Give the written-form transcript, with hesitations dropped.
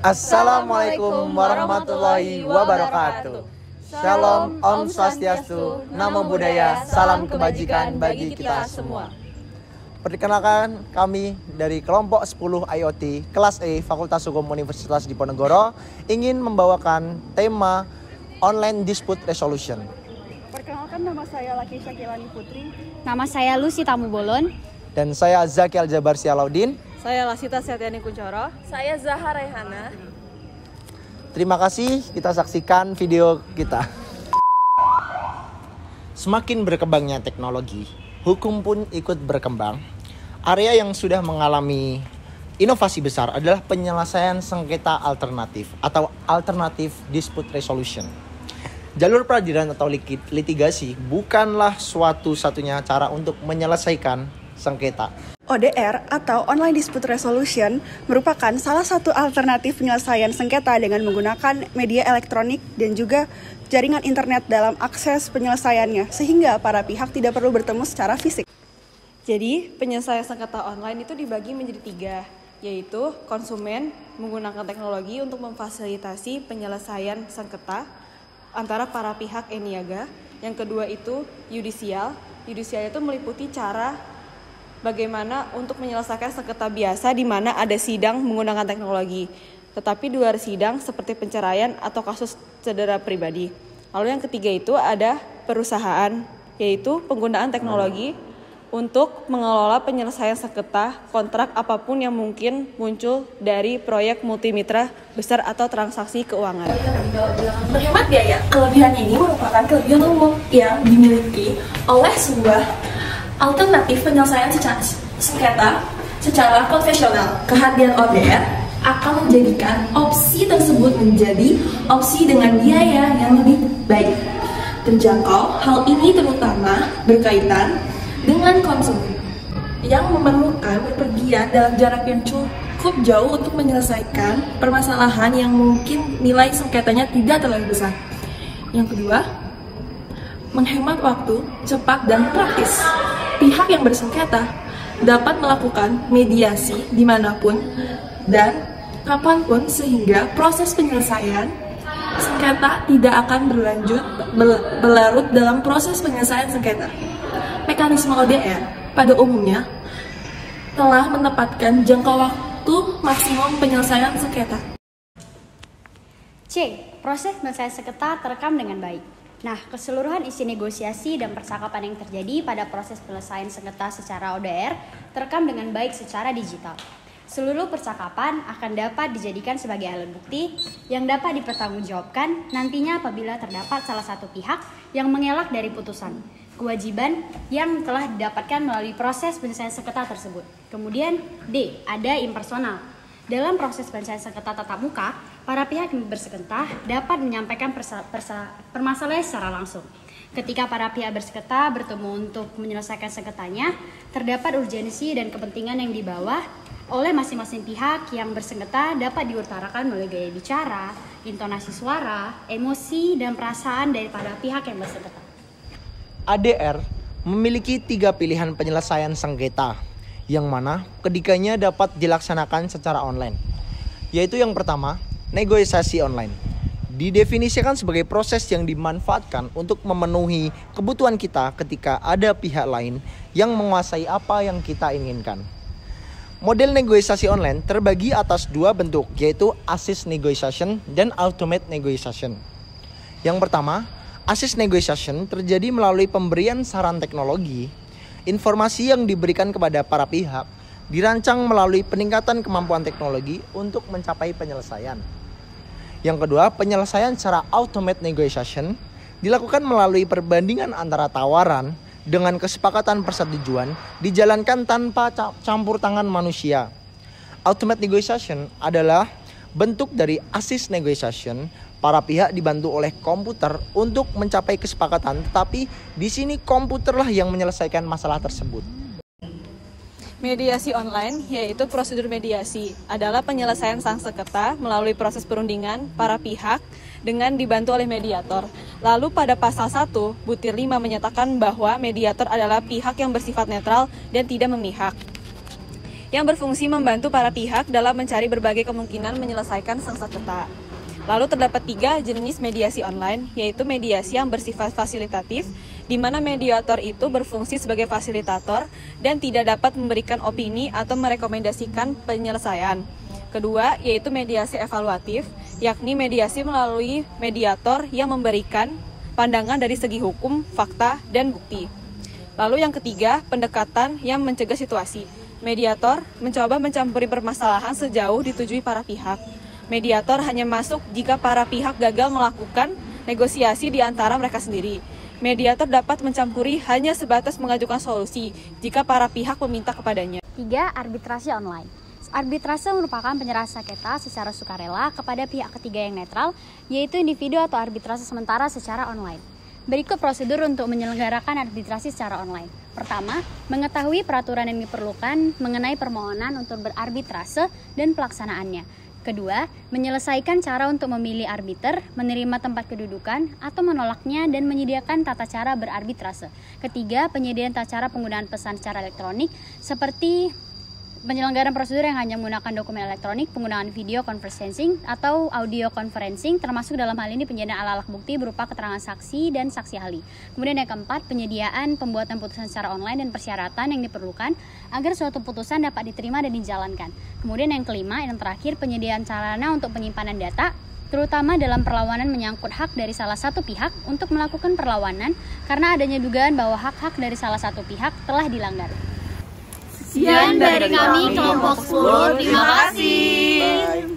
Assalamualaikum warahmatullahi wabarakatuh. Shalom, Om Swastiastu, Namo Buddhaya, salam kebajikan bagi kita semua. Perkenalkan, kami dari kelompok 10 IoT kelas E Fakultas Hukum Universitas Diponegoro ingin membawakan tema Online Dispute Resolution. Perkenalkan, nama saya Lakisha Kilani Putri. Nama saya Lucy Tamu Bolon. Dan saya Zaki Aljabar Sialaudin. Saya Lasita Setiani Kuncoro. Saya Zaha Rehana. Terima kasih, kita saksikan video kita. Semakin berkembangnya teknologi, hukum pun ikut berkembang. Area yang sudah mengalami inovasi besar adalah penyelesaian sengketa alternatif atau alternative dispute resolution. Jalur peradilan atau litigasi bukanlah suatu-satunya cara untuk menyelesaikan sengketa. ODR atau Online Dispute Resolution merupakan salah satu alternatif penyelesaian sengketa dengan menggunakan media elektronik dan juga jaringan internet dalam akses penyelesaiannya, sehingga para pihak tidak perlu bertemu secara fisik. Jadi, penyelesaian sengketa online itu dibagi menjadi 3, yaitu konsumen menggunakan teknologi untuk memfasilitasi penyelesaian sengketa antara para pihak e-niaga. Yang kedua itu yudisial. Yudisial itu meliputi cara bagaimana untuk menyelesaikan sengketa biasa di mana ada sidang menggunakan teknologi, tetapi di luar sidang seperti penceraian atau kasus cedera pribadi. Lalu yang ketiga itu ada perusahaan, yaitu penggunaan teknologi untuk mengelola penyelesaian sengketa kontrak apapun yang mungkin muncul dari proyek multimitra besar atau transaksi keuangan. Menghemat biaya, kelebihan ini merupakan kelebihan umum yang dimiliki oleh sebuah alternatif penyelesaian sengketa secara konvensional. Kehadiran ODR akan menjadikan opsi tersebut menjadi opsi dengan biaya yang lebih baik, terjangkau. Hal ini terutama berkaitan dengan konsumen yang memerlukan bepergian dalam jarak yang cukup jauh untuk menyelesaikan permasalahan yang mungkin nilai sengketanya tidak terlalu besar. Yang kedua, menghemat waktu, cepat dan praktis. Pihak yang bersengketa dapat melakukan mediasi dimanapun dan kapanpun, sehingga proses penyelesaian sengketa tidak akan berlarut dalam proses penyelesaian sengketa. Mekanisme ODR pada umumnya telah menempatkan jangka waktu maksimum penyelesaian sengketa. C. Proses penyelesaian sengketa terekam dengan baik. Nah, keseluruhan isi negosiasi dan percakapan yang terjadi pada proses penyelesaian sengketa secara ODR terekam dengan baik secara digital. Seluruh percakapan akan dapat dijadikan sebagai alat bukti yang dapat dipertanggungjawabkan nantinya apabila terdapat salah satu pihak yang mengelak dari putusan, kewajiban yang telah didapatkan melalui proses penyelesaian sengketa tersebut. Kemudian D. Ada impersonal. Dalam proses penyelesaian sengketa tatap muka, para pihak yang bersengketa dapat menyampaikan permasalahan secara langsung. Ketika para pihak bersengketa bertemu untuk menyelesaikan sengketanya, terdapat urgensi dan kepentingan yang dibawa oleh masing-masing pihak yang bersengketa dapat diutarakan melalui gaya bicara, intonasi suara, emosi, dan perasaan daripada pihak yang bersengketa. ADR memiliki 3 pilihan penyelesaian sengketa, yang mana ketiganya dapat dilaksanakan secara online. Yaitu yang pertama, negosiasi online. Didefinisikan sebagai proses yang dimanfaatkan untuk memenuhi kebutuhan kita ketika ada pihak lain yang menguasai apa yang kita inginkan. Model negosiasi online terbagi atas 2 bentuk, yaitu assist negotiation dan automate negotiation. Yang pertama, assist negotiation terjadi melalui pemberian saran teknologi. Informasi yang diberikan kepada para pihak dirancang melalui peningkatan kemampuan teknologi untuk mencapai penyelesaian. Yang kedua, penyelesaian secara automate negotiation dilakukan melalui perbandingan antara tawaran dengan kesepakatan persetujuan dijalankan tanpa campur tangan manusia. Automate negotiation adalah bentuk dari assist negotiation. Para pihak dibantu oleh komputer untuk mencapai kesepakatan, tetapi di sini komputerlah yang menyelesaikan masalah tersebut. Mediasi online, yaitu prosedur mediasi, adalah penyelesaian sengketa melalui proses perundingan para pihak dengan dibantu oleh mediator. Lalu pada pasal 1, butir 5 menyatakan bahwa mediator adalah pihak yang bersifat netral dan tidak memihak. yang berfungsi membantu para pihak dalam mencari berbagai kemungkinan menyelesaikan sengketa. Lalu terdapat 3 jenis mediasi online, yaitu mediasi yang bersifat fasilitatif, di mana mediator itu berfungsi sebagai fasilitator dan tidak dapat memberikan opini atau merekomendasikan penyelesaian. Kedua, yaitu mediasi evaluatif, yakni mediasi melalui mediator yang memberikan pandangan dari segi hukum, fakta, dan bukti. Lalu yang ketiga, pendekatan yang mencegah situasi. Mediator mencoba mencampuri permasalahan sejauh ditujui para pihak. Mediator hanya masuk jika para pihak gagal melakukan negosiasi di antara mereka sendiri. Mediator dapat mencampuri hanya sebatas mengajukan solusi jika para pihak meminta kepadanya. 3. Arbitrasi online. Arbitrase merupakan penyerahan sengketa secara sukarela kepada pihak ketiga yang netral, yaitu individu atau arbitrase sementara secara online. Berikut prosedur untuk menyelenggarakan arbitrasi secara online. Pertama, mengetahui peraturan yang diperlukan mengenai permohonan untuk berarbitrase dan pelaksanaannya. Kedua, menyelesaikan cara untuk memilih arbiter, menerima tempat kedudukan, atau menolaknya dan menyediakan tata cara berarbitrase. Ketiga, penyediaan tata cara penggunaan pesan secara elektronik seperti penyelenggaraan prosedur yang hanya menggunakan dokumen elektronik, penggunaan video conferencing atau audio conferencing, termasuk dalam hal ini penyediaan alat bukti berupa keterangan saksi dan saksi ahli. Kemudian yang keempat, penyediaan pembuatan putusan secara online dan persyaratan yang diperlukan agar suatu putusan dapat diterima dan dijalankan. Kemudian yang kelima, yang terakhir, penyediaan sarana untuk penyimpanan data, terutama dalam perlawanan menyangkut hak dari salah satu pihak untuk melakukan perlawanan karena adanya dugaan bahwa hak-hak dari salah satu pihak telah dilanggar. Sekian dari kami kelompok 10. Terima kasih.